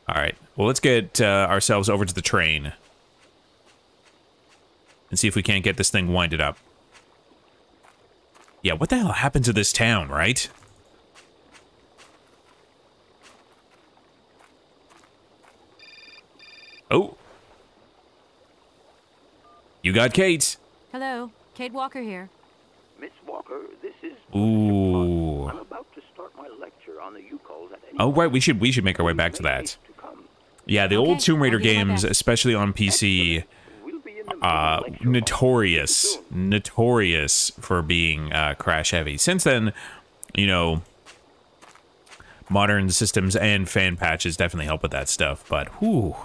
All right. Well, let's get ourselves over to the train and see if we can't get this thing winded up. Yeah, what the hell happened to this town, right? Oh. You got Kate. Hello, Kate Walker here. Miss Walker, this is... Ooh. I'm about to start my lecture on the Yukols at any Oh, right, we should make our way back to that. Yeah, the old Tomb Raider games, especially on PC, notorious for being crash heavy. Since then, you know, modern systems and fan patches definitely help with that stuff, but whew.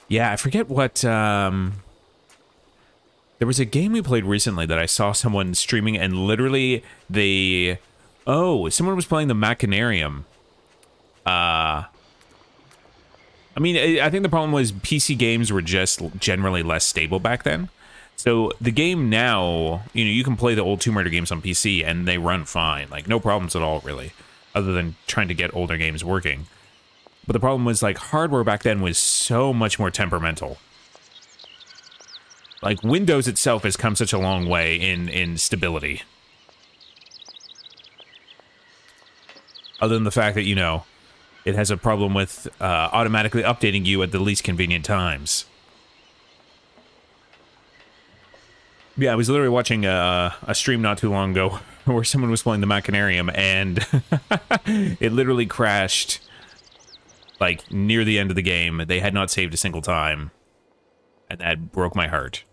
Yeah, I forget what, there was a game we played recently that I saw someone streaming and literally someone was playing the Machinarium. I mean, I think the problem was PC games were just generally less stable back then. So the game now, you know, you can play the old Tomb Raider games on PC and they run fine. Like, no problems at all, really, other than trying to get older games working. But the problem was, like, hardware back then was so much more temperamental. Like, Windows itself has come such a long way in stability. Other than the fact that, you know, it has a problem with automatically updating you at the least convenient times. Yeah, I was literally watching a stream not too long ago where someone was playing the Machinarium and it literally crashed, like, near the end of the game. They had not saved a single time. And that broke my heart.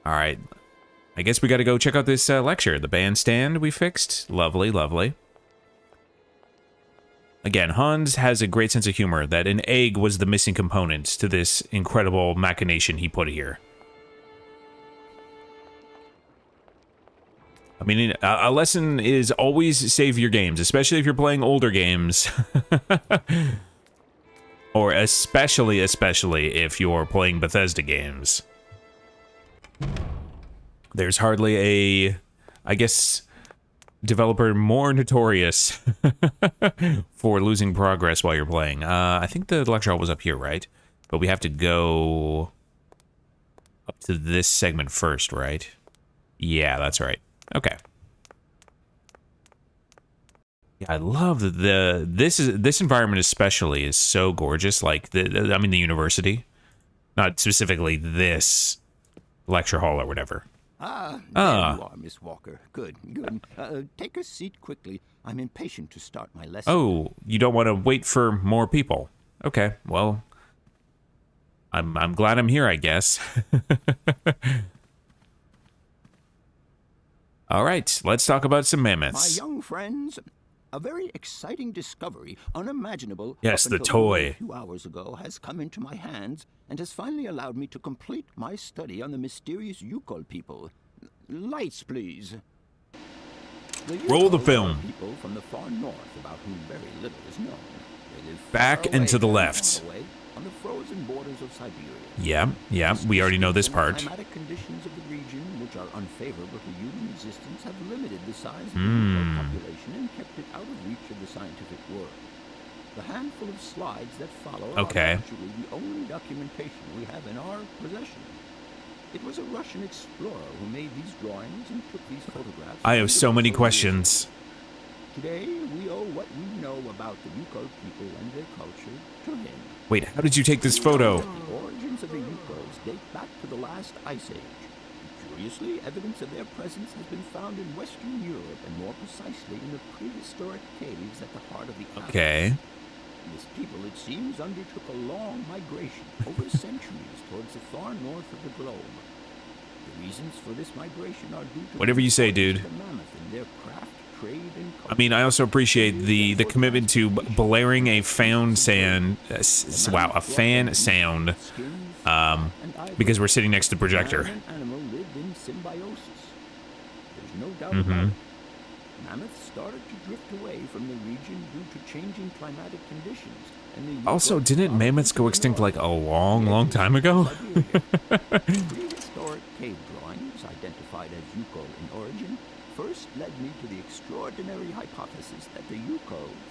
Alright. I guess we gotta go check out this lecture. The bandstand we fixed. Lovely, lovely. Again, Hans has a great sense of humor that an egg was the missing component to this incredible machination he put here. I mean, a lesson is always save your games, especially if you're playing older games. Or especially if you're playing Bethesda games. There's hardly a, I guess, developer more notorious for losing progress while you're playing. I think the lecture hall was up here, right? But we have to go up to this segment first, right? Yeah, that's right. Okay. Yeah, I love this environment especially is so gorgeous. Like the university, not specifically this lecture hall or whatever. There you are, Miss Walker. Good. Take a seat quickly. I'm impatient to start my lesson. Oh, you don't want to wait for more people? Okay, well, I'm glad I'm here, I guess. All right, let's talk about some mammoths. My young friends, a very exciting discovery, unimaginable. Yes, the until toy. A few hours ago has come into my hands and has finally allowed me to complete my study on the mysterious Yukol people. Lights, please. Roll the Yukol film. are people from the far north about whom very little is known. They live Back far and to away the and left. far away on the frozen borders of Siberia. Yeah, we already know this part. The climatic conditions of the region, which are unfavorable to human existence, have limited the size of the Yukol population and kept it out of reach of the scientific world. The handful of slides that follow are actually the only documentation we have in our possession. It was a Russian explorer who made these drawings and took these photographs. I have so many questions. Today, we owe what we know about the Yukol people and their culture to him. Wait, how did you take this photo? The origins of the Yukols date back to the last ice age. Curiously, evidence of their presence has been found in Western Europe, and more precisely in the prehistoric caves at the heart of the Alps. Okay. This people, it seems, undertook a long migration over centuries towards the far north of the globe. The reasons for this migration are due to whatever you say, dude. the mammoth in their craft, trade, and culture. I mean, I also appreciate the commitment to blaring a fan sound, because we're sitting next to the projector. Man and animal lived in symbiosis. There's no doubt about it. Mammoths started to drift away from the region due to changing climatic conditions. And the Also, Yukol didn't mammoths go extinct like a long time ago? Prehistoric cave drawings, identified as Yukol in origin, first led me to the extraordinary hypothesis that the Yukos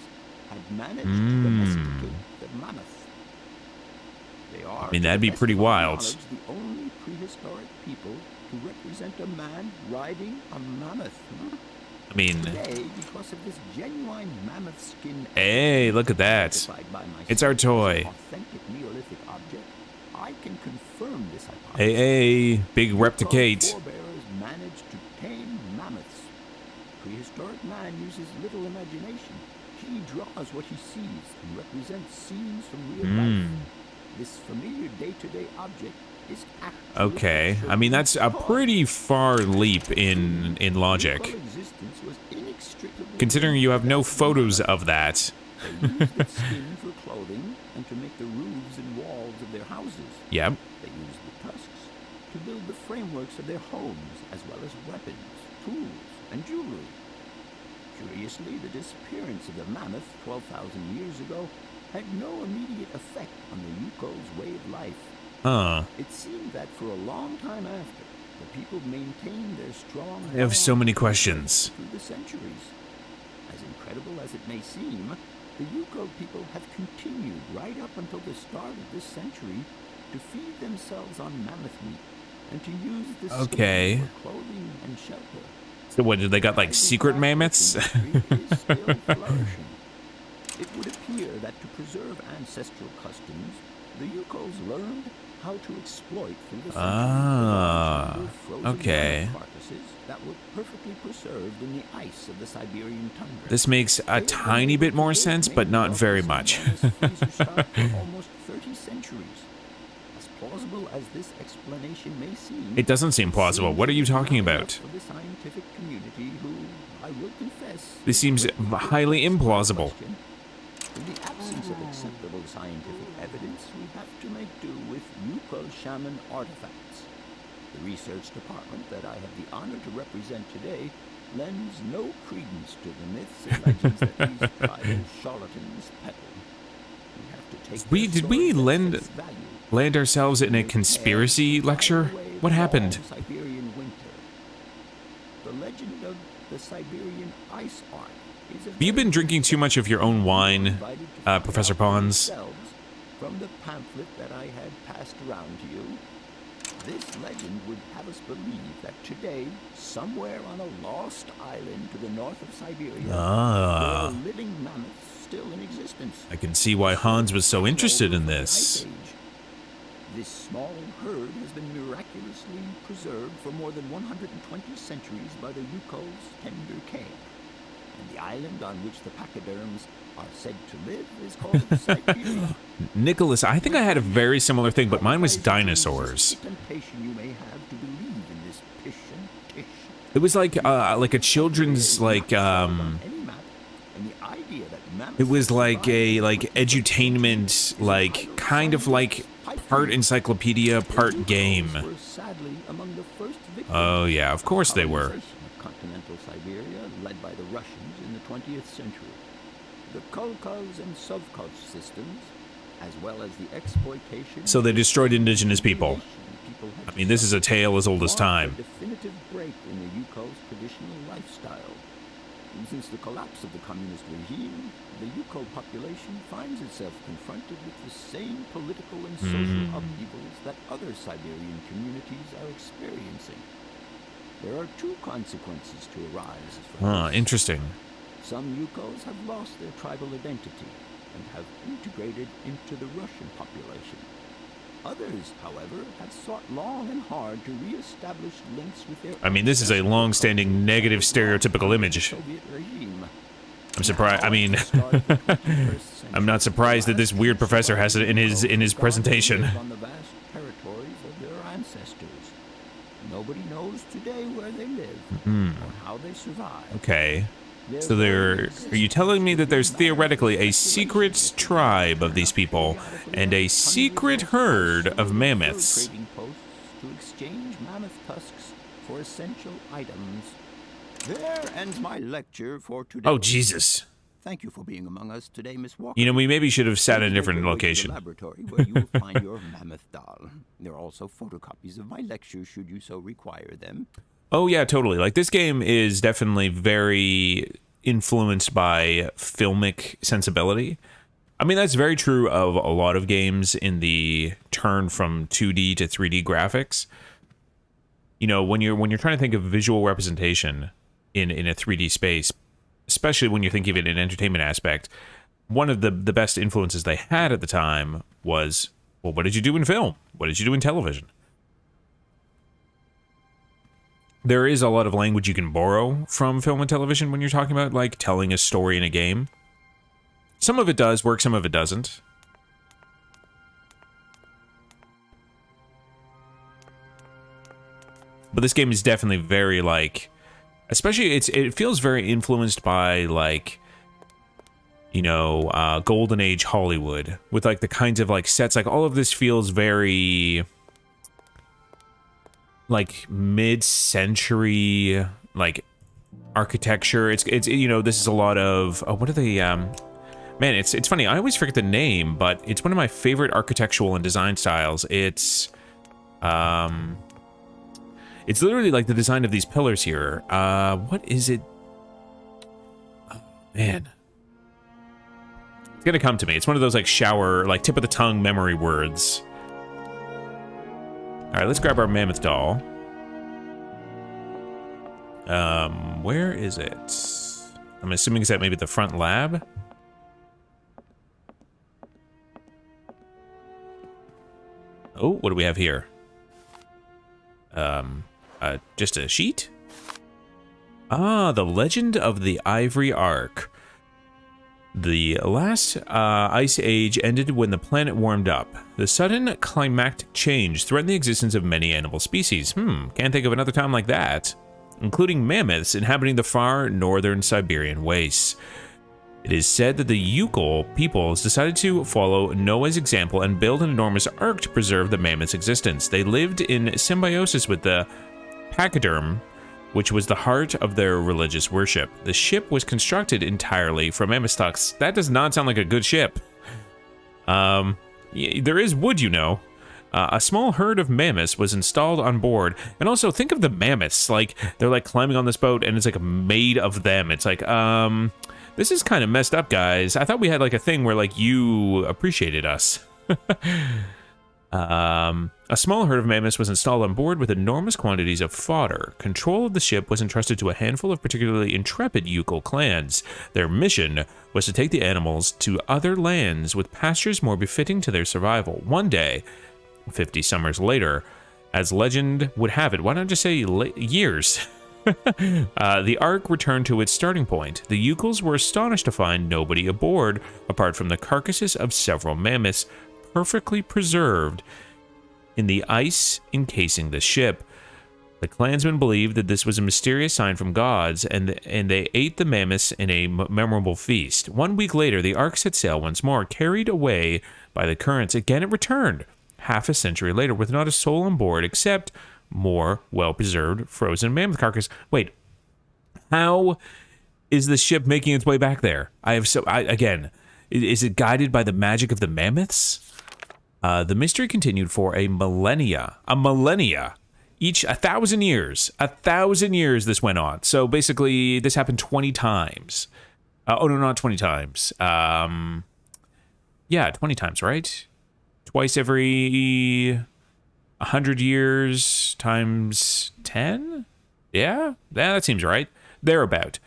had managed to domesticate the mammoth. They are, I mean, to that'd the be best pretty of my wild. knowledge, the only prehistoric people to represent a man riding a mammoth. Huh? I mean, Today, because of this genuine mammoth skin, hey, look at that. identified by myself It's our as toy. an authentic Neolithic object, I can confirm this hypothesis. Hey, big rep to Yuko Kate. forebears managed to tame mammoths. Prehistoric man uses little imagination. He draws what he sees and represents scenes from real life. This familiar day-to-day object is actually Okay, I mean, that's a pretty far leap in logic. Yuko existence was inextricably Considering you have no linked to photos mammoth. of that. They used its skin for clothing and to make the roofs and walls of their houses. Yep. They used the tusks to build the frameworks of their homes, as well as weapons, tools, and jewelry. Curiously, the disappearance of the mammoth 12,000 years ago had no immediate effect on the Yuko's way of life. Huh. It seemed that for a long time after, the people maintained their strong I have so many questions. through the centuries. As incredible as it may seem, the Yuko people have continued right up until the start of this century to feed themselves on mammoth meat and to use the Okay. skin for clothing and shelter. So what, did they got like secret mammoths? Is still flourishing. It would appear that to preserve ancestral customs, the Yukos learned how to exploit through the centuries frozen okay. mammoth carcasses that were perfectly preserved in the ice of the Siberian tundra. This makes a tiny bit more sense, but not very much. Almost 30 centuries. As plausible as this explanation may seem, It doesn't seem plausible. What are you talking about? for the scientific community, who, I will confess, This seems highly implausible. in the absence of acceptable scientific evidence, we have to make do with Yuko shaman artifacts. The research department that I have the honor to represent today lends no credence to the myths and legends that these tribal charlatans peddle. We have to take Did we land ourselves in a conspiracy lecture? What happened? Siberian winter. The legend of the Siberian ice ark. Have you been drinking too much of your own wine, Professor Pons? From the pamphlet that I had passed around to you, this legend would have us believe that today, somewhere on a lost island to the north of Siberia, there are living mammoths still in existence. I can see why Hans was so interested in this. This small herd has been miraculously preserved for more than 120 centuries by the Yuko's tender care. And the island on which the pachyderms are said to live is called Syberia. Nicholas, I think I had a very similar thing, but mine was dinosaurs. The temptation you may have to believe in this pish and tish. It was like a children's like it was like a edutainment, like kind of like part encyclopedia, part game. Oh yeah, of course they were. Continental Siberia, led by the Russians in the 20th century. The Kolkhos and Sovkhos systems, as well as the exploitation. So they destroyed indigenous people. I mean, this is a tale as old as time. A definitive break in the Yuko's traditional lifestyle. And since the collapse of the communist regime, the Yuko population finds itself confronted with the same political and social upheavals that other Siberian communities are experiencing. There are two consequences to arise from this. Interesting. Some Yukos have lost their tribal identity and have integrated into the Russian population. Others, however, have sought long and hard to re-establish links with their. I mean, this is a long-standing negative stereotypical image. Soviet regime. I'm surprised. I mean, I'm not surprised that this weird professor has it in his presentation. On the vast territories of their ancestors. Nobody knows today where they live or how they survive. Okay. So are you telling me that there's theoretically a secret tribe of these people and a secret herd of mammoths? Trading posts to exchange mammoth tusks for essential items. There ends my lecture for today. Oh, Jesus. Thank you for being among us today, Miss Walker. You know, we maybe should have sat in a different location. The laboratory where you will find your mammoth doll. There are also photocopies of my lectures should you so require them. Oh yeah, totally. Like this game is definitely very influenced by filmic sensibility. I mean, that's very true of a lot of games in the turn from 2D to 3D graphics. You know, when you're trying to think of visual representation in a 3D space, especially when you're thinking of it in an entertainment aspect, one of the best influences they had at the time was, well, what did you do in film? What did you do in television? There is a lot of language you can borrow from film and television when you're talking about, like, telling a story in a game. Some of it does work, some of it doesn't. But this game is definitely very, like... Especially, it feels very influenced by, like... You know, Golden Age Hollywood. With, like, the kinds of, like, sets. Like, all of this feels very... like mid-century like architecture. It's you know, this is a lot of what are they man, it's funny, I always forget the name, but it's one of my favorite architectural and design styles. It's literally like the design of these pillars here. What is it? Oh, man, it's gonna come to me. It's one of those like shower, like tip of the tongue memory words. All right, let's grab our mammoth doll. Where is it? I'm assuming it's at maybe the front lab. Oh, what do we have here? Just a sheet? Ah, the Legend of the Ivory Ark. The last ice age ended when the planet warmed up. The sudden climactic change threatened the existence of many animal species. Can't think of another time like that. Including mammoths inhabiting the far northern Siberian wastes. It is said that the Yukol peoples decided to follow Noah's example and build an enormous ark to preserve the mammoth's existence. They lived in symbiosis with the pachyderm, which was the heart of their religious worship. The ship was constructed entirely from mammoth tusks. That does not sound like a good ship. There is wood, you know. A small herd of mammoths was installed on board. And also, think of the mammoths. Like, they're like climbing on this boat and it's like made of them. It's like, this is kind of messed up, guys. I thought we had like a thing where like you appreciated us. A small herd of mammoths was installed on board with enormous quantities of fodder. Control of the ship was entrusted to a handful of particularly intrepid Yukol clans. Their mission was to take the animals to other lands with pastures more befitting to their survival. One day, 50 summers later, as legend would have it, why not just say years? The Ark returned to its starting point. The Yukols were astonished to find nobody aboard, apart from the carcasses of several mammoths, perfectly preserved in the ice encasing the ship. The clansmen believed that this was a mysterious sign from gods, and they ate the mammoths in a memorable feast. 1 week later, the Ark set sail once more, carried away by the currents. Again, it returned, half a century later, with not a soul on board except more well-preserved frozen mammoth carcass. Wait, how is the ship making its way back there? Again, is it guided by the magic of the mammoths? The mystery continued for a millennia. Each 1,000 years. 1,000 years this went on. So basically, this happened 20 times. Oh, no, not 20 times. Yeah, 20 times, right? Twice every 100 years times 10? Yeah, that seems right. Thereabout.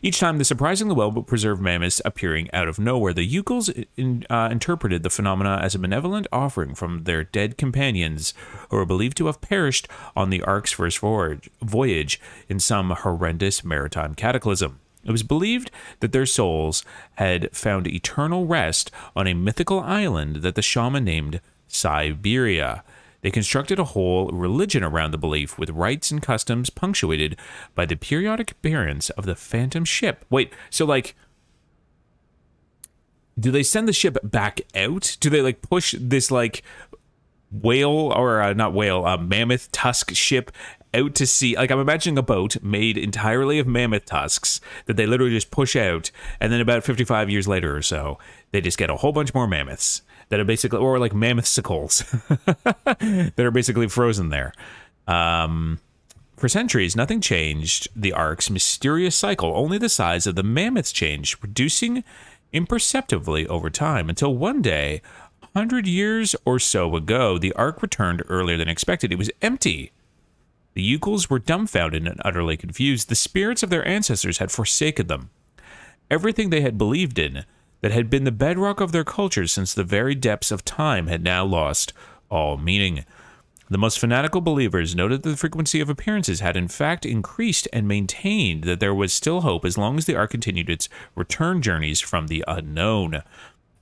Each time, the surprisingly well-preserved mammoths appearing out of nowhere. The Yukols interpreted the phenomena as a benevolent offering from their dead companions, who were believed to have perished on the Ark's first voyage in some horrendous maritime cataclysm. It was believed that their souls had found eternal rest on a mythical island that the shaman named Syberia. They constructed a whole religion around the belief, with rites and customs punctuated by the periodic appearance of the phantom ship. Wait, so like, do they send the ship back out? Do they like push this like whale, or not whale, mammoth tusk ship out to sea? Like, I'm imagining a boat made entirely of mammoth tusks that they literally just push out, and then about 55 years later or so, they just get a whole bunch more mammoths that are basically, or like mammoth sickles that are basically frozen there. For centuries, nothing changed the Ark's mysterious cycle. Only the size of the mammoths changed, reducing imperceptibly over time, until one day, 100 years or so ago, the Ark returned earlier than expected. It was empty. The Yukels were dumbfounded and utterly confused. The spirits of their ancestors had forsaken them. Everything they had believed in, that had been the bedrock of their culture since the very depths of time, had now lost all meaning. The most fanatical believers noted that the frequency of appearances had in fact increased and maintained that there was still hope as long as the Ark continued its return journeys from the unknown.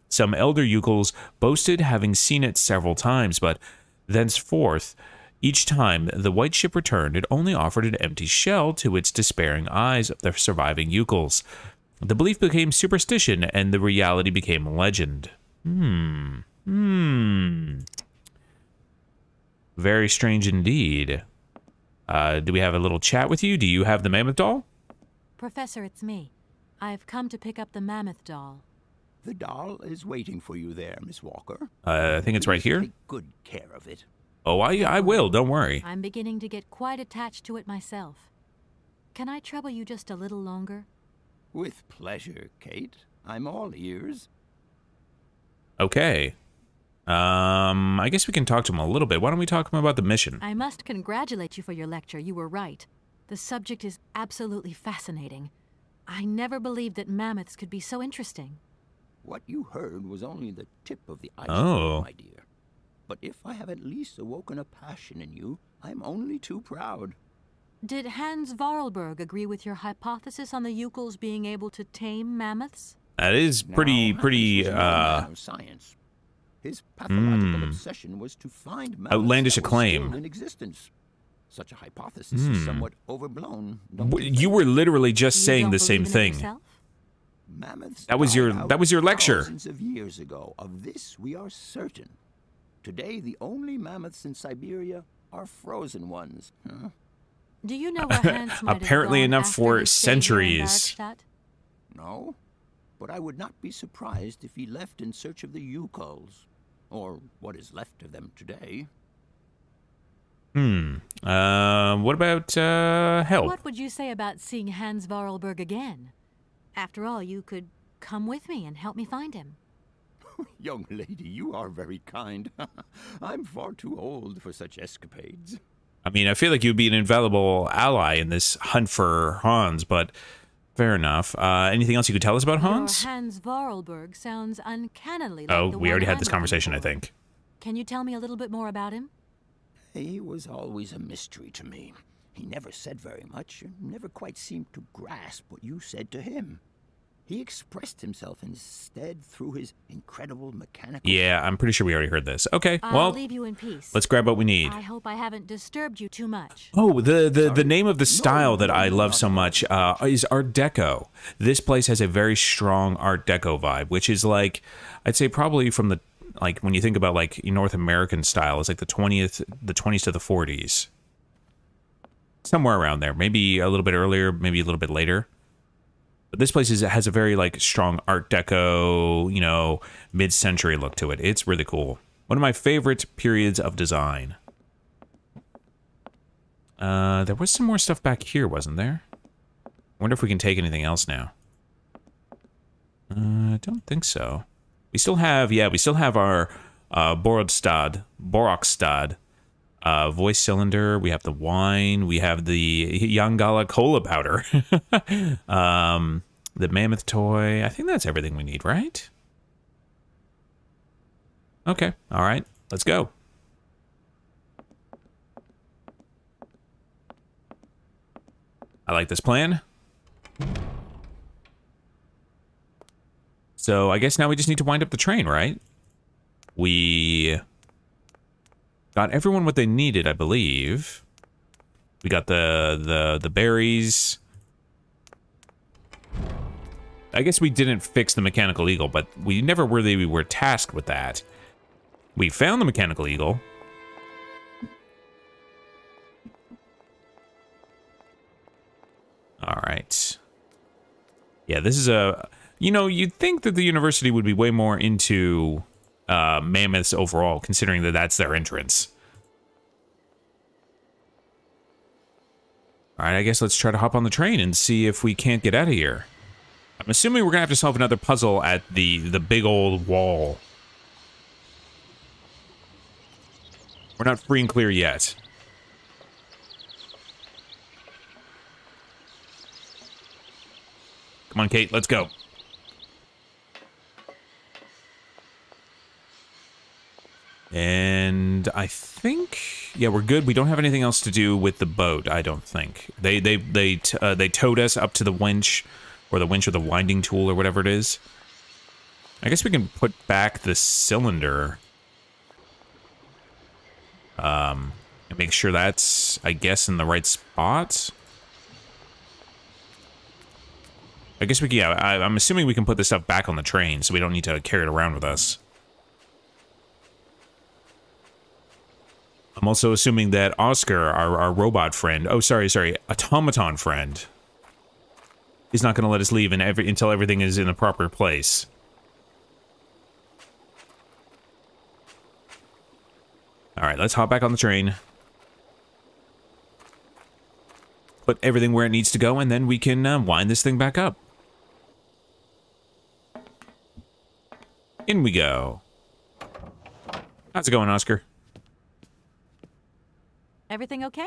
Some elder Yukels boasted having seen it several times, but thenceforth, each time the white ship returned, it only offered an empty shell to its despairing eyes of the surviving Yukels. The belief became superstition, and the reality became legend. Very strange indeed. Do we have a little chat with you? Do you have the mammoth doll? Professor, it's me. I've come to pick up the mammoth doll. The doll is waiting for you there, Miss Walker. I think it's right here. Take good care of it. Oh, I will. Don't worry. I'm beginning to get quite attached to it myself. Can I trouble you just a little longer? With pleasure, Kate. I'm all ears. Okay. I guess we can talk to him a little bit. Why don't we talk to him about the mission? I must congratulate you for your lecture. You were right. The subject is absolutely fascinating. I never believed that mammoths could be so interesting. What you heard was only the tip of the iceberg, my dear. But if I have at least awoken a passion in you, I'm only too proud. Did Hans Vorarlberg agree with your hypothesis on the Yukels being able to tame mammoths? That is pretty of science. His pathological obsession was to find mammoths outlandish that were acclaim. still in existence. Such a hypothesis is somewhat overblown. Don't You were literally just You saying don't the same believe in it thing. yourself? Mammoths That was your lecture. thousands of years ago. Of this we are certain. Today, the only mammoths in Siberia are frozen ones. Huh? Do you know where Hans might have Apparently gone enough after for he stayed here in centuries. Barkstadt? No, but I would not be surprised if he left in search of the Yukels, or what is left of them today. What about help? What would you say about seeing Hans Vorarlberg again? After all, you could come with me and help me find him. Young lady, you are very kind. I'm far too old for such escapades. I mean, I feel like you'd be an invaluable ally in this hunt for Hans, but fair enough. Anything else you could tell us about Hans? Your Hans Vorarlberg sounds uncannily like Oh, the we already one had I'm this looking conversation, I for. think. Can you tell me a little bit more about him? He was always a mystery to me. He never said very much, and never quite seemed to grasp what you said to him. He expressed himself instead through his incredible mechanical... Yeah, I'm pretty sure we already heard this. Okay, I'll well, leave you in peace. let's grab what we need. I hope I haven't disturbed you too much. Oh, the name of the style that no, I love not so at all. much is Art Deco. This place has a very strong Art Deco vibe, which is like, I'd say probably from the, like when you think about like North American style, it's like the 20s to the 40s. Somewhere around there. Maybe a little bit earlier, maybe a little bit later. But this place has a very like strong Art Deco, you know, mid-century look to it. It's really cool. One of my favorite periods of design. There was some more stuff back here, wasn't there? I wonder if we can take anything else now. I don't think so. We still have, yeah, we still have our Borokstad voice cylinder. We have the wine. We have the Yangala cola powder. The mammoth toy. I think that's everything we need, right? Okay. All right. Let's go. I like this plan. So I guess now we just need to wind up the train, right? We got everyone what they needed, I believe. We got the berries. I guess we didn't fix the mechanical eagle, but we never really were tasked with that. We found the mechanical eagle. All right. Yeah, this is a... You know, you'd think that the university would be way more into mammoths overall, considering that that's their entrance. Alright, I guess let's try to hop on the train and see if we can't get out of here. I'm assuming we're gonna have to solve another puzzle at the big old wall. We're not free and clear yet. Come on, Kate, let's go. And I think, yeah, we're good. We don't have anything else to do with the boat, I don't think. They towed us up to the winch, or the winding tool, or whatever it is. I guess we can put back the cylinder. And make sure that's, I guess, in the right spot. I guess we can, yeah, I'm assuming we can put this stuff back on the train, so we don't need to carry it around with us. I'm also assuming that Oscar, our robot friend, oh, sorry, automaton friend, is not going to let us leave until everything is in the proper place. Alright, let's hop back on the train. Put everything where it needs to go, and then we can wind this thing back up. In we go. How's it going, Oscar? Everything okay?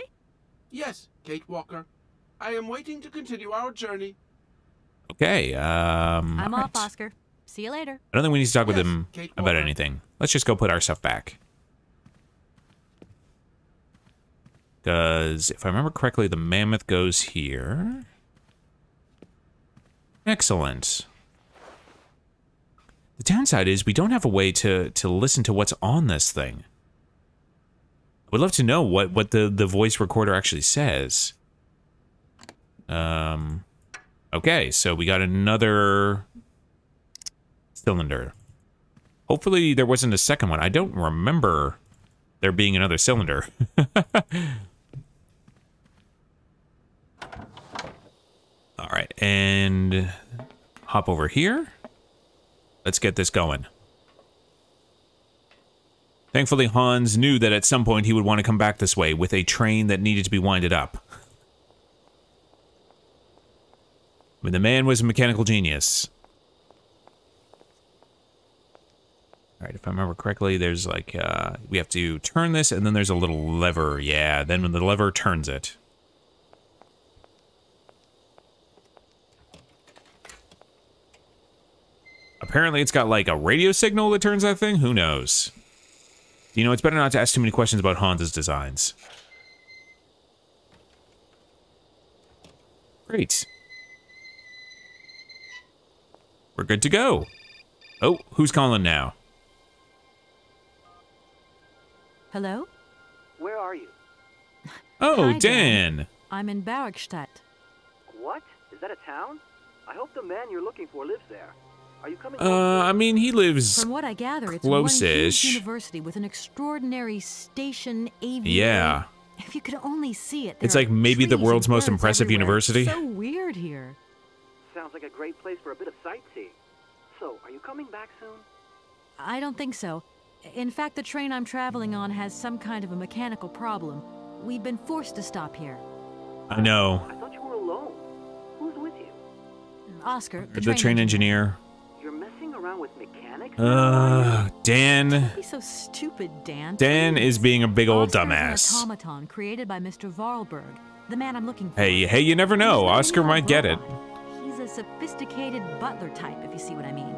Yes, Kate Walker. I am waiting to continue our journey. Okay, I'm off, Oscar. See you later. I don't think we need to talk with him Kate about Walker. anything. Let's just go put our stuff back. Because, if I remember correctly, the mammoth goes here. Excellent. The downside is we don't have a way to listen to what's on this thing. I would love to know what the voice recorder actually says. Okay, so we got another cylinder. Hopefully there wasn't a second one. I don't remember there being another cylinder. Alright, and hop over here. Let's get this going. Thankfully, Hans knew that at some point he would want to come back this way with a train that needed to be winded up. I mean, the man was a mechanical genius. Alright, if I remember correctly, there's like, we have to turn this, and then there's a little lever. Yeah, then when the lever turns it. Apparently it's got like a radio signal that turns that thing? Who knows? You know, it's better not to ask too many questions about Hans's designs. Great. We're good to go. Oh, who's calling now? Hello? Where are you? Oh, Hi, Dan. I'm in Barrickstadt. What? Is that a town? I hope the man you're looking for lives there. Are you coming I mean, he lives From what I gather, it's one close-ish. huge university with an extraordinary station aviary. Yeah. If you could only see it. It's there like are maybe the trees world's and most birds impressive everywhere. university. So weird here. Sounds like a great place for a bit of sightseeing. So, are you coming back soon? I don't think so. In fact, the train I'm traveling on has some kind of a mechanical problem. We've been forced to stop here. I know. I thought you were alone. Who's with you? Oscar, The train engineer. You're messing around with mechanics? Dan. Don't be so stupid, Dan. Dan is being a big old Oscar is dumbass. an automaton created by Mr. Varlberg, the man I'm looking for. Hey, you never know. He's not Oscar any might old get it. robot. He's a sophisticated butler type, if you see what I mean.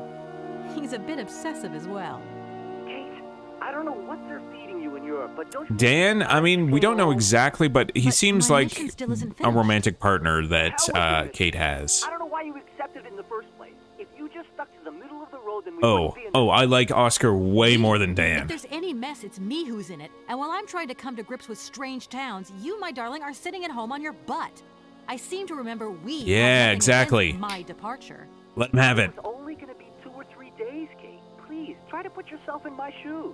He's a bit obsessive as well. Kate, I don't know what they're feeding you in Europe, but don't you... Dan, I mean, we don't know exactly, but he But seems my like mission still isn't a finished. romantic partner that Hell with it. Kate has. I don't know why you accepted it in the first place. If you just stuck to the middle of the road, then we Oh, wouldn't be in oh, I like Oscar way more than If Dan. there's any mess, it's me who's in it. And while I'm trying to come to grips with strange towns, you, my darling, are sitting at home on your butt. I seem to remember we had Yeah, nothing exactly. against my departure. Let him have it. It's only going to be 2 or 3 days, Kate. Please, try to put yourself in my shoes.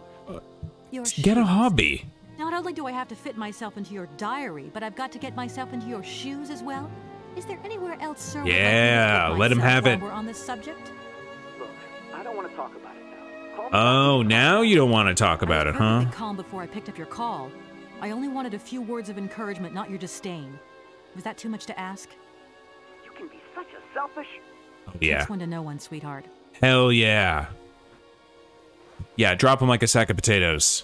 Your Get a shoes. hobby. Not only do I have to fit myself into your diary, but I've got to get myself into your shoes as well. Is there anywhere else, sir? would like me to Yeah, fit let him myself have while it. We're on this subject. Look, I don't want to talk about it now. Call me Oh, back. now you don't want to talk I about was it, huh? perfectly calm before I picked up your call. I only wanted a few words of encouragement, not your disdain. Was that too much to ask? You can be such a selfish... Oh, yeah. Takes one to know one, sweetheart. Hell yeah. Yeah, drop him like a sack of potatoes.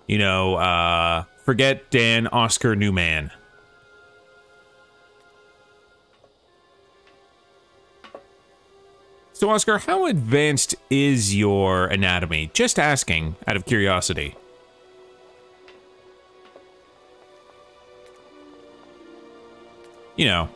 You know, forget Dan, Oscar, Newman. So, Oscar, how advanced is your anatomy? Just asking, out of curiosity. You know.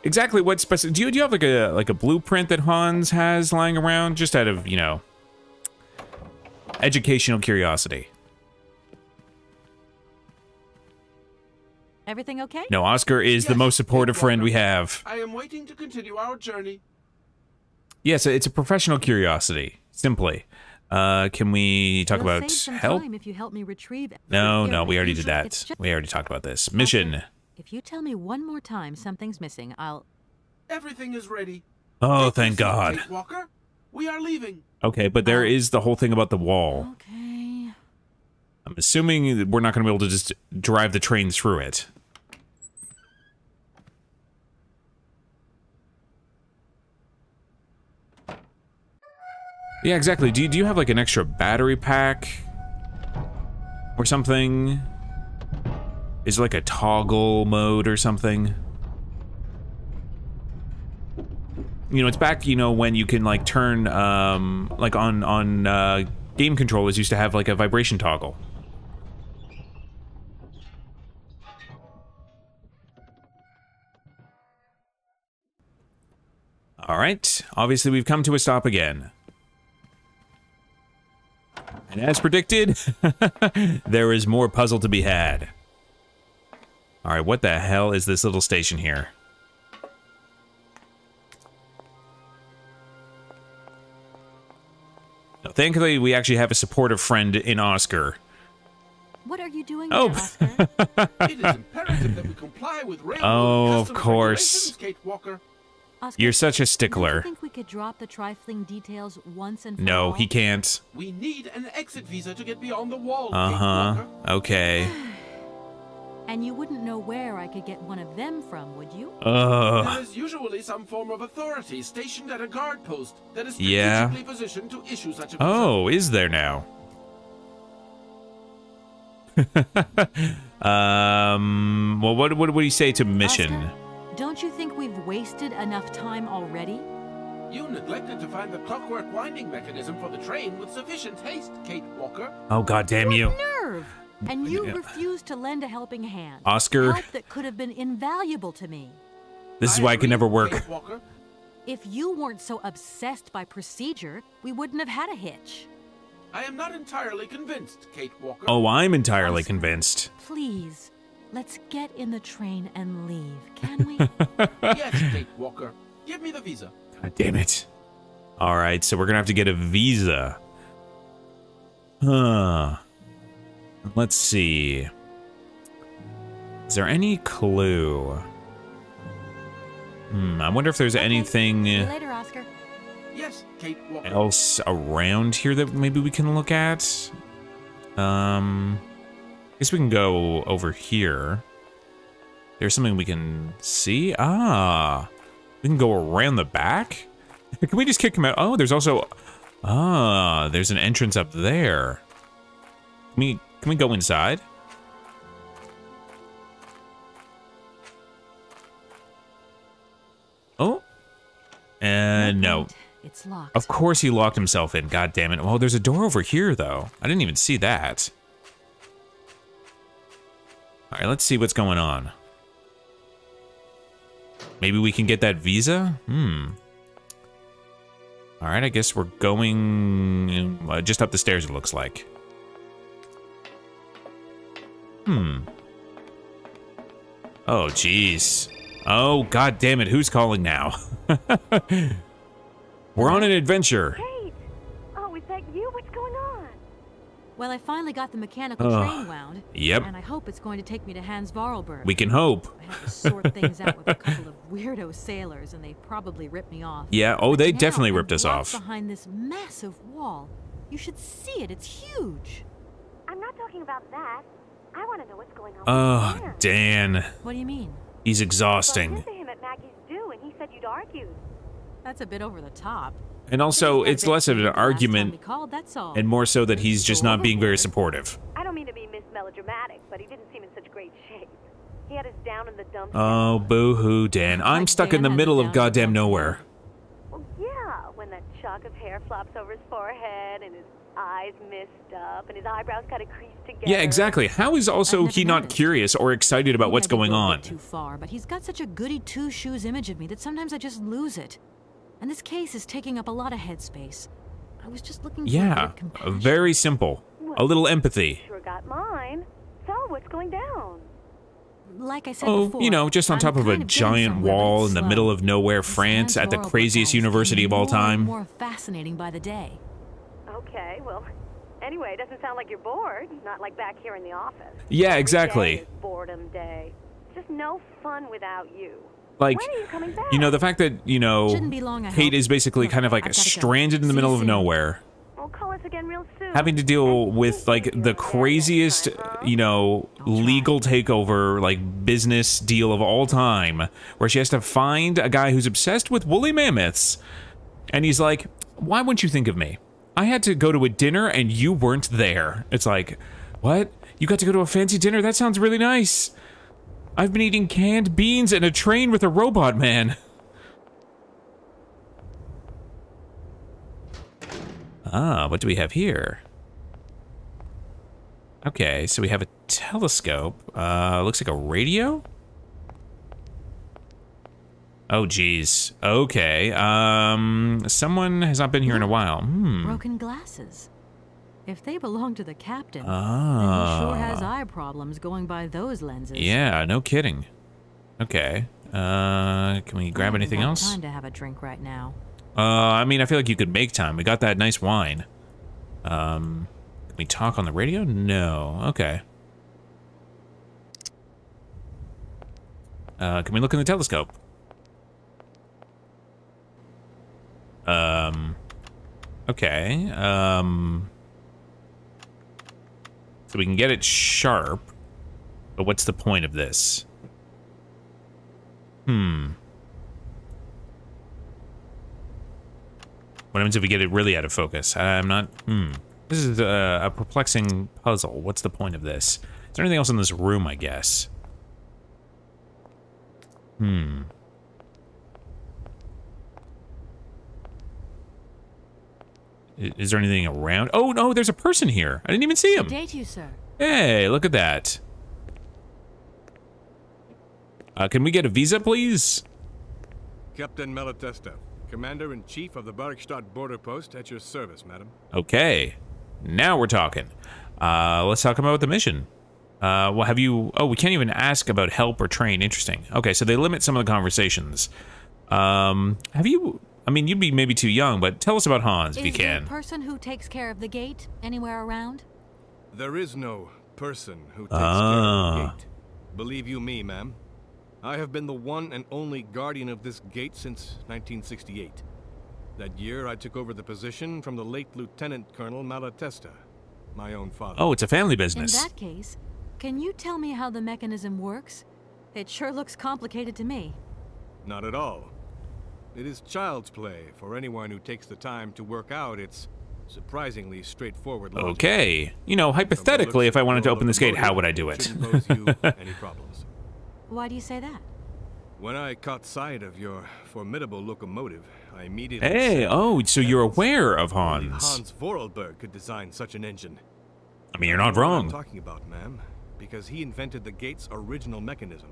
Exactly what do you have like a blueprint that Hans has lying around, just out of, you know, educational curiosity? Everything okay? No, Oscar is the most supportive friend we have. I am waiting to continue our journey. Yes, it's a professional curiosity, simply. Can we talk about help? If you help me retrieve... No, we already did that. We already talked about this. Mission. If you tell me one more time something's missing, I'll... Everything is ready. Oh, thank God. Kate Walker, we are leaving. Okay, but there is the whole thing about the wall. Okay. I'm assuming that we're not going to be able to just drive the train through it. Yeah, exactly. Do you have like an extra battery pack? Or something? Is it like a toggle mode or something? You know, it's back, you know, when you can like turn, like on game controllers used to have like a vibration toggle. All right, obviously we've come to a stop again. And as predicted, there is more puzzle to be had. All right, what the hell is this little station here? No, thankfully, we actually have a supportive friend in Oscar. What are you doing Oh. there, Oscar? It is imperative that we comply with railroad Oh, of customs course. regulations, Kate Walker. Oscar, You're such a do you stickler. think we could drop the trifling details once and for No, all? he can't. We need an exit visa to get beyond the wall, Kate Uh-huh. Walker. Okay. And you wouldn't know where I could get one of them from, would you? Ugh. There is usually some form of authority stationed at a guard post that is Yeah. strategically positioned to issue such a visa. Oh, is there now? Well, what do you say to mission? Oscar, don't you think we've wasted enough time already? You neglected to find the clockwork winding mechanism for the train with sufficient haste, Kate Walker. Oh, goddamn you. What nerve! And you Yeah. refused to lend a helping hand. Oscar, Help that could have been invaluable to me. this is why I can agree, never work. Kate Walker. If you weren't so obsessed by procedure, we wouldn't have had a hitch. I am not entirely convinced, Kate Walker. Oh, I'm entirely Oscar. convinced. Please, let's get in the train and leave, can we? Yes, Kate Walker. Give me the visa. God damn it. Alright, so we're gonna have to get a visa. Huh. Let's see. Is there any clue? I wonder if there's See anything you later, Oscar. Yes, Kate Walker. else around here that maybe we can look at. Guess we can go over here. There's something we can see. Ah, we can go around the back. Can we just kick him out? Oh, there's also, there's an entrance up there. Can we go inside? Oh, no. It's locked. Of course he locked himself in, god damn it. Oh, there's a door over here, though. I didn't even see that. Alright, let's see what's going on. Maybe we can get that visa? Alright, I guess we're going just up the stairs, it looks like. Oh, jeez. Oh, god damn it, who's calling now? We're on an adventure. Kate! Oh, is that you? What's going on? I am waiting to continue our journey. You neglected to find the clockwork winding mechanism for the train with sufficient haste to issue such a visa. Oh, Kate Walker. I'm sorry. Well, I finally got the mechanical train wound. Yep. And I hope it's going to take me to Hans Vorarlberg. We can hope. I had to sort things out with a couple of weirdo sailors, and they probably ripped me off. Yeah, oh, But they now definitely I'm ripped us locked off. behind this massive wall. You should see it. It's huge. I'm not talking about that. I want to know what's going on Oh, with Dan. What do you mean? He's I exhausting. bumped into him at Maggie's do, and he said you'd argued. That's a bit over the top. And also, Got a it's bit less of an heated the last time argument we called, that's all. and more so that he's just not being very supportive. I don't mean to be melodramatic, but he didn't seem in such great shape. He had us down in the dumps. Oh, boo-hoo, Dan. I'm Like stuck Dan in the has middle it of down to goddamn the nowhere. Well, yeah, when that shock of hair flops over his forehead and his eyes mist up and his eyebrows kind of creased together. Yeah, exactly. How is also I've he never not noticed. curious or excited about Maybe what's I did going go a on? bit too far, but he's got such a goody two-shoes image of me that sometimes I just lose it. And this case is taking up a lot of headspace. I was just looking for a bit Yeah, of compassion. very simple. A little empathy. Sure got mine. So, what's going down? Like I said Oh, before, you know, just on I'm top of a kind getting giant somewhere, but wall it's in the slow. middle of nowhere, This France, at the Hans Vorarlberg craziest guy is university getting of all more and time. more fascinating by the day. Okay, well, anyway, it doesn't sound like you're bored. Not like back here in the office. Yeah, Every exactly. day is boredom day. It's just no fun without you. Like, When are you coming back? you know, the fact that, you know, Shouldn't be long, I Kate hope. is basically Look, kind of like I've gotta go. stranded in the See middle you of soon. nowhere. Well, call us again real soon. Having to deal And with like you're the there next craziest, time, huh? you know, legal takeover, like business deal of all time, where she has to find a guy who's obsessed with woolly mammoths, and he's like, "Why wouldn't you think of me? I had to go to a dinner and you weren't there." It's like, what? You got to go to a fancy dinner? That sounds really nice. I've been eating canned beans and a train with a robot man. Ah, what do we have here? Okay, so we have a telescope. Looks like a radio? Oh, geez. Okay, someone has not been here in a while. Broken glasses. If they belong to the captain, then Ah. he sure has eye problems going by those lenses. Yeah, no kidding. Okay, can we grab anything I don't have else? time to have a drink right now. I mean, I feel like you could make time. We got that nice wine. Can we talk on the radio? No. Okay. Can we look in the telescope? Okay. So we can get it sharp, but what's the point of this? What happens if we get it really out of focus? I'm not... This is a perplexing puzzle. What's the point of this? Is there anything else in this room, I guess? Is there anything around? Oh, no, there's a person here. I didn't even see him. Good day to you, sir. Hey, look at that. Can we get a visa, please? Captain Malatesta, Commander-in-Chief of the Barkstadt Border Post, at your service, madam. Okay. Now we're talking. Let's talk about the mission. Well, have you... Oh, we can't even ask about help or train. Interesting. Okay, so they limit some of the conversations. Have you... I mean, you'd be maybe too young, but tell us about Hans, if you Is can. the person who takes care of the gate anywhere around? There is no person who takes care of the gate. Believe you me, ma'am. I have been the one and only guardian of this gate since 1968. That year, I took over the position from the late Lieutenant Colonel Malatesta, my own father. Oh, it's a family In business. that case, can you tell me how the mechanism works? It sure looks complicated to me. Not at all. It is child's play for anyone who takes the time to work out its surprisingly straightforward logic. Okay. You know, hypothetically, if I wanted to open this gate, how would I do it? Shouldn't pose you any problems. Why do you say that? When I caught sight of your formidable locomotive, I immediately Hey, said, oh, so you're "Heavens, aware of only Hans. Hans Vorarlberg could design such an engine." I mean, you're not I know what I'm wrong. talking about, ma'am, because he invented the gate's original mechanism.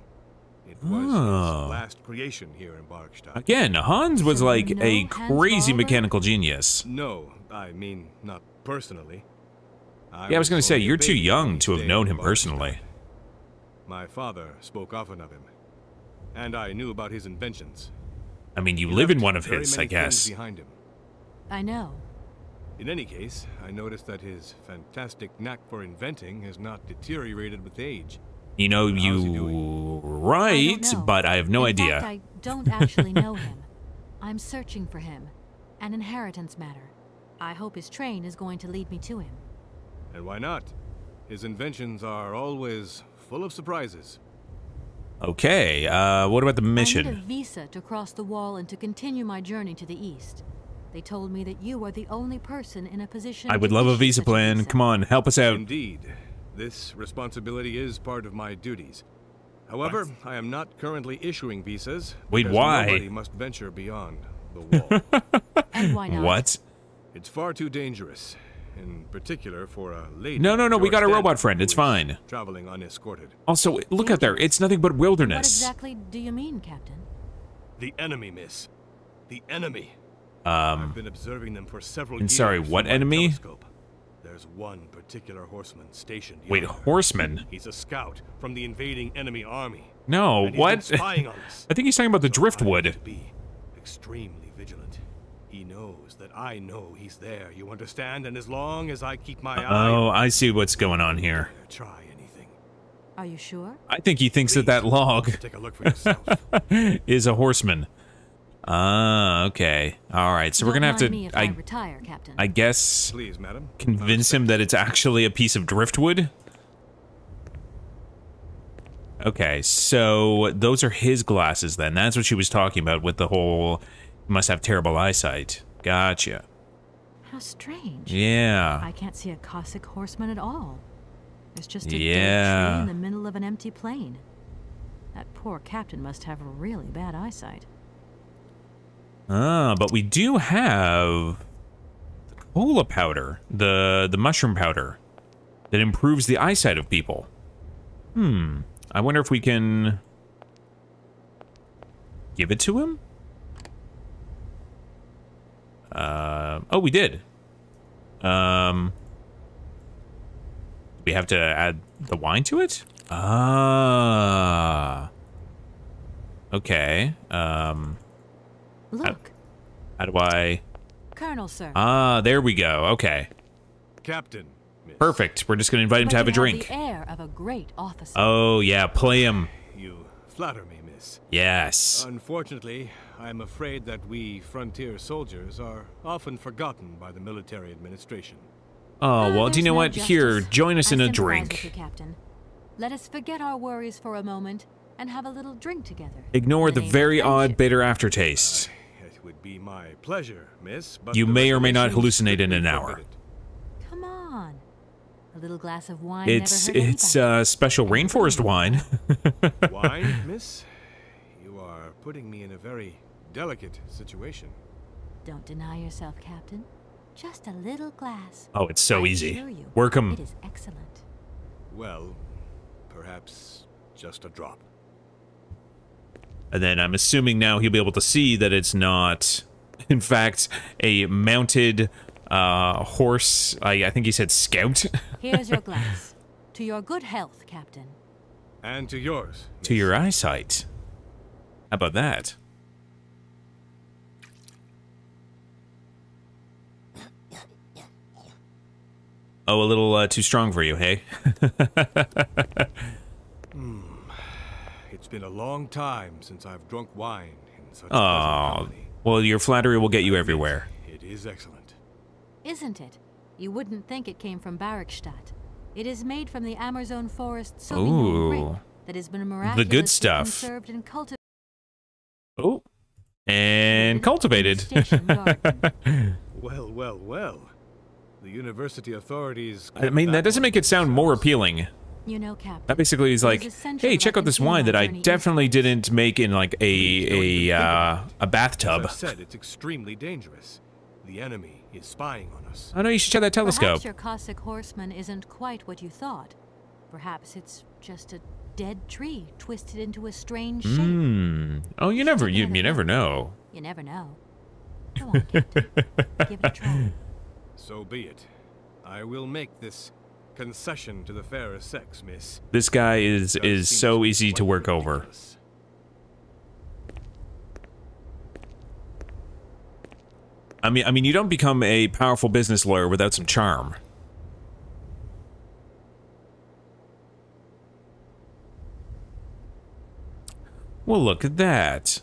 It was Oh. his last creation here in Barkstadt. Again, Hans was So like you know a Hans crazy Vorarlberg? mechanical genius. No, I mean, not personally. Yeah, I was gonna say, only a you're too baby young when he to have stayed known in him Barkstadt. personally. My father spoke often of him, and I knew about his inventions. I mean, you He live in left one of very his, I many things guess. behind him. I know. In any case, I noticed that his fantastic knack for inventing has not deteriorated with age. You know, How's he you I right, don't know. but I have no In idea. fact, I don't actually know him. I'm searching for him. An inheritance matter. I hope his train is going to lead me to him. And why not? His inventions are always full of surprises. Okay, what about the I need a mission? visa to cross the wall and to continue my journey to the east. They told me that you are the only person in a position I would to love a issue visa such plan. Come on, help us out. Indeed. This responsibility is part of my duties. However, I am not currently issuing visas. Wait, because why? Nobody must venture beyond the wall. And why not? What? It's far too dangerous, in particular for a lady. No, we George got a robot Stanton, friend. who It's is fine. Traveling unescorted. Also, look out there. It's nothing but What wilderness. exactly do you mean, Captain? The enemy, miss. The enemy. I've been observing them for several and years. sorry, through what my enemy? telescope. There's one particular horseman stationed Wait, yonder. horseman? He's a scout from the invading enemy army. No, And he's what? been spying on us. I think he's talking about the So I need driftwood. to be extremely vigilant. He knows that I know he's there, you understand? And as long as I keep my eye Oh, on I see what's going on here. him, try anything. Are you sure? I think he thinks that that Please, log Take a look for yourself. is a horseman. Ah, okay. All right, so we're Don't gonna have mind to, me if I retire, Captain. I guess, Please, madam. convince him that it's actually a piece of driftwood. Okay, so those are his glasses then. That's what she was talking about with the whole, must have terrible eyesight. Gotcha. How strange. Yeah. I can't see a Cossack horseman at all. There's just a dead Yeah. tree in the middle of an empty plain. That poor captain must have really bad eyesight. Ah, but we do have the cola powder, the mushroom powder, that improves the eyesight of people. I wonder if we can give it to him? Oh, we did. We have to add the wine to it? Ah. Okay. Look, How do I... Colonel, sir. Ah, there we go. Okay. Captain, miss. Perfect. We're just gonna invite him to have a But you drink. the air of a great officer. Oh, yeah, play him. You flatter me, miss. Yes. Unfortunately, I'm afraid that we frontier soldiers are often forgotten by the military administration. Oh, well, do you There's know no what? justice. Here, join us I in a sympathize drink. with you, Captain. Let us forget our worries for a moment and have a little drink together. Ignore In the name of very odd friendship. bitter aftertaste. It would be my pleasure, miss, but You the may or may not regulations hallucinate in strictly an hour. forbid it. Come on. A little glass of wine It's never hurt anybody. special rainforest wine. Wine, miss? You are putting me in a very delicate situation. Don't deny yourself, Captain. Just a little glass. Oh, it's so I easy. assure you, Work 'em. It is excellent. Well, perhaps just a drop. And then I'm assuming now he'll be able to see that it's not, in fact, a mounted horse. I think he said scout. Here's your glass. To your good health, Captain. And to yours. To miss. your eyesight. How about that? Oh, a little too strong for you, hey? It's been a long time since I've drunk wine in such pleasant Oh, company. well, your flattery will get you everywhere. It is excellent. Isn't it? You wouldn't think it came from Barrackstadt. It is made from the Amazon forest Sauvignon Ooh. grape that has been miraculously good stuff. conserved and cultivated. Oh, and cultivated. Station garden. Well, well, well. The university authorities... I mean, that doesn't make it sound more appealing. You know, Captain. That basically is it like, essential hey, that check I out this continue wine my that I journey definitely east. didn't make in like Don't even think about a bathtub. As I said, it's extremely dangerous. The enemy is spying on us. Oh no, you should check that telescope. Perhaps your Cossack horseman isn't quite what you thought. Perhaps it's just a dead tree twisted into a strange shape. Oh, you never know. You never know. Go on, Captain. Give it a try. So be it. I will make this concession to the fairer sex, miss. This guy is Does seem so to be easy to quite work over. ridiculous. I mean, you don't become a powerful business lawyer without some charm. Well, look at that.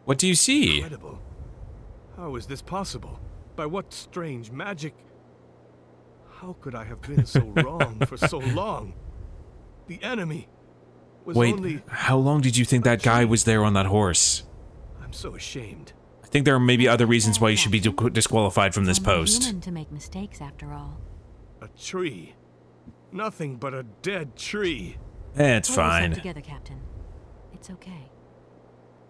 What do you see? Incredible. How is this possible? By what strange magic? How could I have been so wrong for so long? The enemy was only... Wait, how long did you think that guy was there on that horse? I'm so ashamed. I think there are maybe other reasons why you should be disqualified from this It's only post. human to make mistakes, after all. A tree. Nothing but a dead tree. It's Pull yourself fine. together, Captain. It's okay.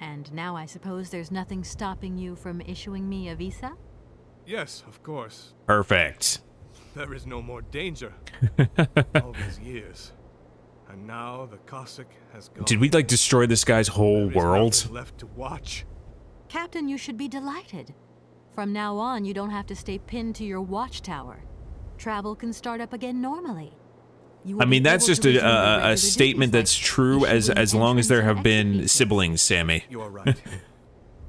And now I suppose there's nothing stopping you from issuing me a visa? Yes, of course. Perfect. There is no more danger. All these years. And now the Cossack has gone. Did we, like, destroy this guy's whole There is world? nothing left to watch. Captain, you should be delighted. From now on, you don't have to stay pinned to your watchtower. Travel can start up again normally. You will I mean, be that's able just to resume your a regular statement duties that's like true as issuing long as there entrance have and been exit visas. siblings, Sammy. You are right.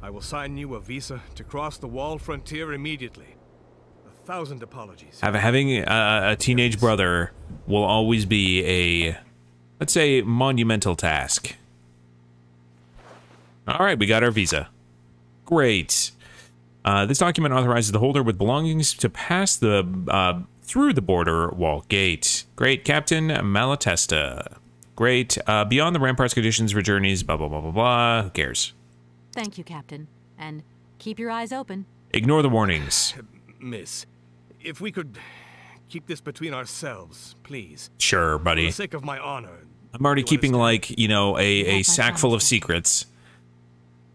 I will sign you a visa to cross the wall frontier immediately. 1,000 apologies. Having a teenage brother will always be a, let's say, monumental task. All right, we got our visa. Great. This document authorizes the holder with belongings to pass the through the border wall gate. Great, Captain Malatesta. Great. Beyond the ramparts conditions for journeys, blah, blah, blah, blah, blah. Who cares? Thank you, Captain. And keep your eyes open. Ignore the warnings. Miss, if we could keep this between ourselves, please. Sure, For buddy. the sake of my honor. I'm already You keeping, understand? like, you know, a my sack full of promise. secrets.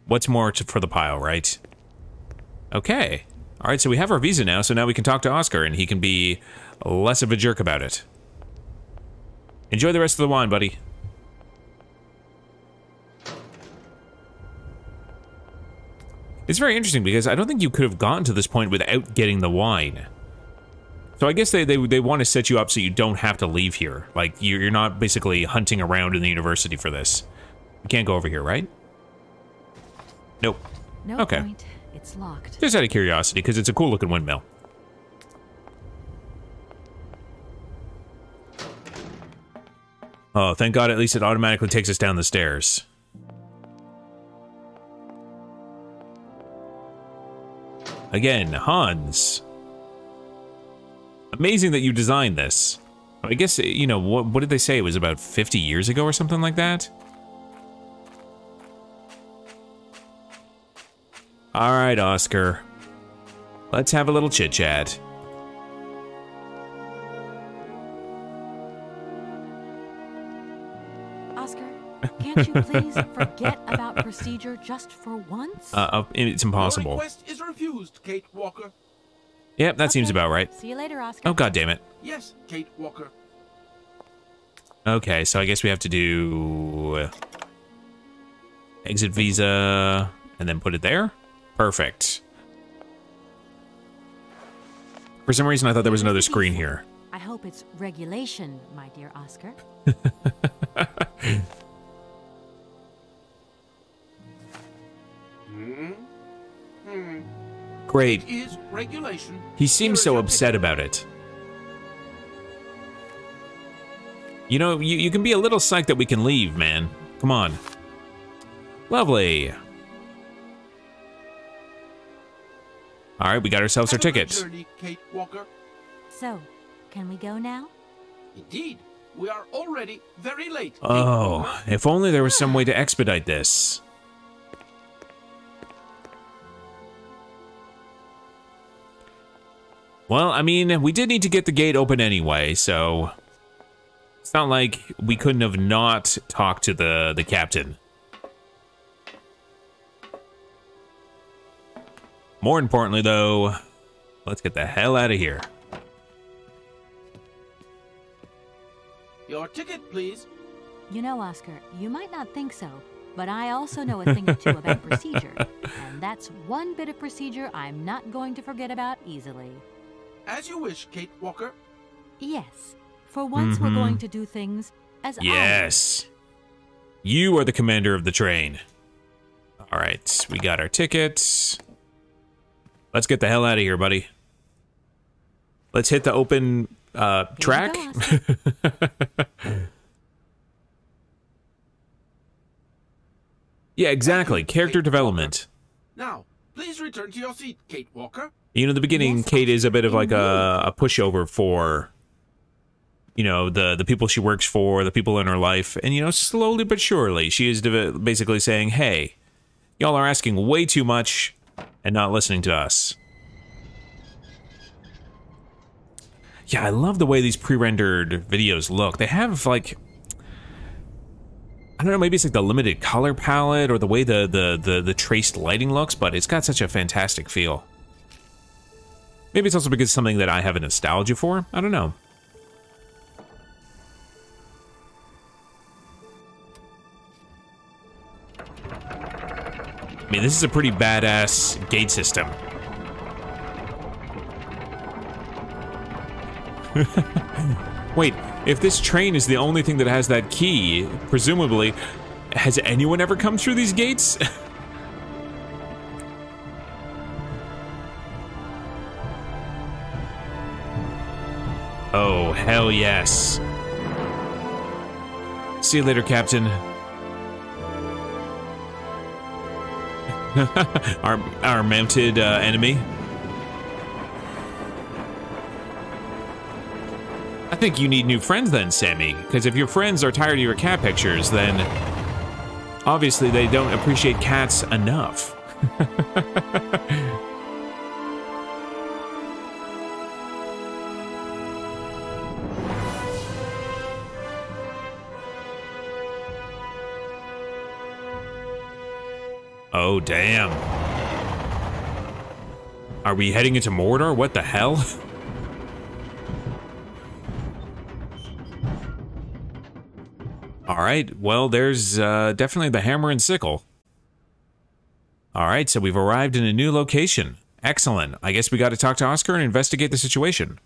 What's more for the pile, right? Okay. All right, so we have our visa now, so now we can talk to Oscar, and he can be less of a jerk about it. Enjoy the rest of the wine, buddy. It's very interesting, because I don't think you could have gotten to this point without getting the wine. So I guess they want to set you up so you don't have to leave here. Like, you're not basically hunting around in the university for this. You can't go over here, right? Nope. No Okay. point. It's locked. Just out of curiosity, because it's a cool looking windmill. Oh, thank God, at least it automatically takes us down the stairs. Again, Hans. Amazing that you designed this. I guess, you know, what did they say? It was about 50 years ago or something like that? Alright, Oscar. Let's have a little chit-chat. Oscar, can't you please forget about procedure just for once? It's Your impossible. request is refused, Kate Walker. Yep, that seems Okay. about right. See you later, Oscar. Oh, God damn it. Yes, Kate Walker. Okay, so I guess we have to do exit visa and then put it there. Perfect. For some reason, I thought there was another screen here. I hope it's regulation, my dear Oscar. Great. It is regulation. He seems Here is so your upset ticket. about it. You know, you can be a little psyched that we can leave, man. Come on. Lovely. All right, we got ourselves our Have a good ticket. journey, Kate Walker. So, can we go now? Indeed, we are already very late. Kate Oh, Walker. if only there was some way to expedite this. Well, I mean, we did need to get the gate open anyway, so it's not like we couldn't have not talked to the captain. More importantly, though, let's get the hell out of here. Your ticket, please. You know, Oscar, you might not think so, but I also know a thing or two about procedure. And that's one bit of procedure I'm not going to forget about easily. As you wish, Kate Walker. Yes, for once we're going to do things as I Yes. You are the commander of the train. All right, we got our tickets. Let's get the hell out of here, buddy. Let's hit the open track. Yeah, exactly. Character development. Now, please return to your seat, Kate Walker. You know, in the beginning, Kate is a bit of like a pushover for, you know, the people she works for, the people in her life. And, you know, slowly but surely, she is basically saying, hey, y'all are asking way too much and not listening to us. Yeah, I love the way these pre-rendered videos look. They have, like, I don't know, maybe it's like the limited color palette or the way the traced lighting looks, but it's got such a fantastic feel. Maybe it's also because it's something that I have a nostalgia for. I don't know. I mean, this is a pretty badass gate system. Wait, if this train is the only thing that has that key, presumably, has anyone ever come through these gates? Oh, hell yes. See you later, Captain. our mounted enemy. I think you need new friends then, Sammy, because if your friends are tired of your cat pictures, then obviously they don't appreciate cats enough. Oh, damn. Are we heading into Mordor? What the hell? Alright, well, there's definitely the hammer and sickle. Alright, so we've arrived in a new location. Excellent. I guess we gotta talk to Oscar and investigate the situation.